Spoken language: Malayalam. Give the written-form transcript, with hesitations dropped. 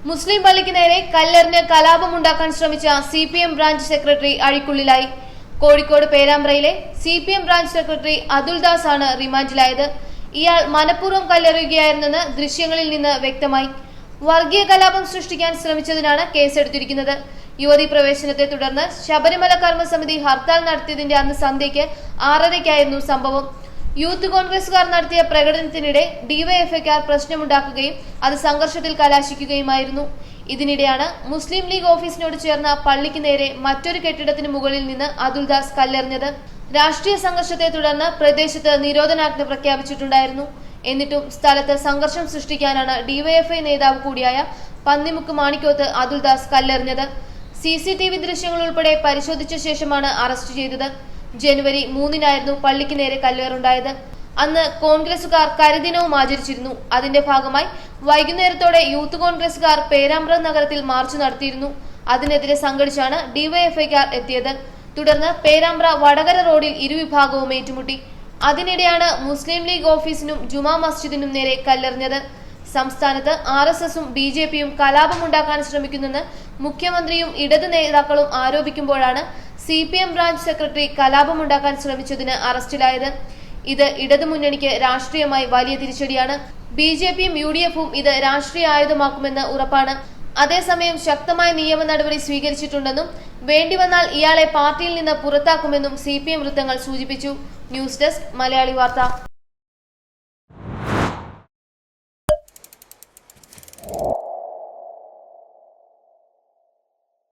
മുസ്ലിം പള്ളിക്ക് നേരെ കല്ലെറിഞ്ഞ് കലാപമുണ്ടാക്കാൻ ശ്രമിച്ച CPM ബ്രാഞ്ച് സെക്രട്ടറി അഴിക്കുള്ളിലായി. കോഴിക്കോട് പേരാമ്പ്രയിലെ CPM ബ്രാഞ്ച് സെക്രട്ടറി അതുൽദാസ് ആണ് റിമാൻഡിലായത്. ഇയാൾ മനഃപൂർവ്വം കല്ലെറിയുകയായിരുന്നെന്ന് ദൃശ്യങ്ങളിൽ നിന്ന് വ്യക്തമായി. വർഗീയ കലാപം സൃഷ്ടിക്കാൻ ശ്രമിച്ചതിനാണ് കേസെടുത്തിരിക്കുന്നത്. യുവതി പ്രവേശനത്തെ തുടർന്ന് ശബരിമല കർമ്മസമിതി ഹർത്താൽ നടത്തിയതിന്റെ അന്ന് സന്ധ്യയ്ക്ക് 6:30-ക്കായിരുന്നു സംഭവം. യൂത്ത് കോൺഗ്രസുകാർ നടത്തിയ പ്രകടനത്തിനിടെ ഡിവൈഎഫ്ഐക്കാർ പ്രശ്നമുണ്ടാക്കുകയും അത് സംഘർഷത്തിൽ കലാശിക്കുകയുമായിരുന്നു. ഇതിനിടെയാണ് മുസ്ലിം ലീഗ് ഓഫീസിനോട് ചേർന്ന പള്ളിക്ക് നേരെ മറ്റൊരു കെട്ടിടത്തിന് മുകളിൽ നിന്ന് അതുൽദാസ് കല്ലെറിഞ്ഞത്. രാഷ്ട്രീയ സംഘർഷത്തെ തുടർന്ന് പ്രദേശത്ത് നിരോധനാജ്ഞ പ്രഖ്യാപിച്ചിട്ടുണ്ടായിരുന്നു. എന്നിട്ടും സ്ഥലത്ത് സംഘർഷം സൃഷ്ടിക്കാനാണ് ഡിവൈഎഫ്ഐ നേതാവ് കൂടിയായ പന്നിമുക്ക് മാണിക്കോത്ത് അതുൽദാസ് കല്ലെറിഞ്ഞത്. CCTV ദൃശ്യങ്ങൾ ഉൾപ്പെടെ പരിശോധിച്ച ശേഷമാണ് അറസ്റ്റ് ചെയ്തത്. ജനുവരി 3-നായിരുന്നു പള്ളിക്ക് നേരെ കല്ലേറുണ്ടായത്. അന്ന് കോൺഗ്രസുകാർ കരിദിനവും ആചരിച്ചിരുന്നു. അതിന്റെ ഭാഗമായി വൈകുന്നേരത്തോടെ യൂത്ത് കോൺഗ്രസുകാർ പേരാമ്പ്ര നഗരത്തിൽ മാർച്ച് നടത്തിയിരുന്നു. അതിനെതിരെ സംഘടിച്ചാണ് ഡിവൈഎഫ്ഐക്കാർ എത്തിയത്. തുടർന്ന് പേരാമ്പ്ര വടകര റോഡിൽ ഇരുവിഭാഗവും ഏറ്റുമുട്ടി. അതിനിടെയാണ് മുസ്ലിം ലീഗ് ഓഫീസിനും ജുമാ മസ്ജിദിനും നേരെ കല്ലെറിഞ്ഞത്. സംസ്ഥാനത്ത് RSSഉം BJPയും കലാപമുണ്ടാക്കാൻ ശ്രമിക്കുന്നെന്ന് മുഖ്യമന്ത്രിയും ഇടത് നേതാക്കളും ആരോപിക്കുമ്പോഴാണ് CPM ബ്രാഞ്ച് സെക്രട്ടറി കലാപമുണ്ടാക്കാൻ ശ്രമിച്ചതിന് അറസ്റ്റിലായത്. ഇത് ഇടതുമുന്നണിക്ക് രാഷ്ട്രീയമായി വലിയ തിരിച്ചടിയാണ്. BJPയും UDFും ഇത് രാഷ്ട്രീയ ആയുധമാക്കുമെന്ന് ഉറപ്പാണ്. അതേസമയം ശക്തമായ നിയമ നടപടി സ്വീകരിച്ചിട്ടുണ്ടെന്നും വേണ്ടിവന്നാൽ ഇയാളെ പാർട്ടിയിൽ നിന്ന് പുറത്താക്കുമെന്നും CPM വൃത്തങ്ങൾ സൂചിപ്പിച്ചു. ന്യൂസ് ഡെസ്ക് മലയാളി വാർത്ത.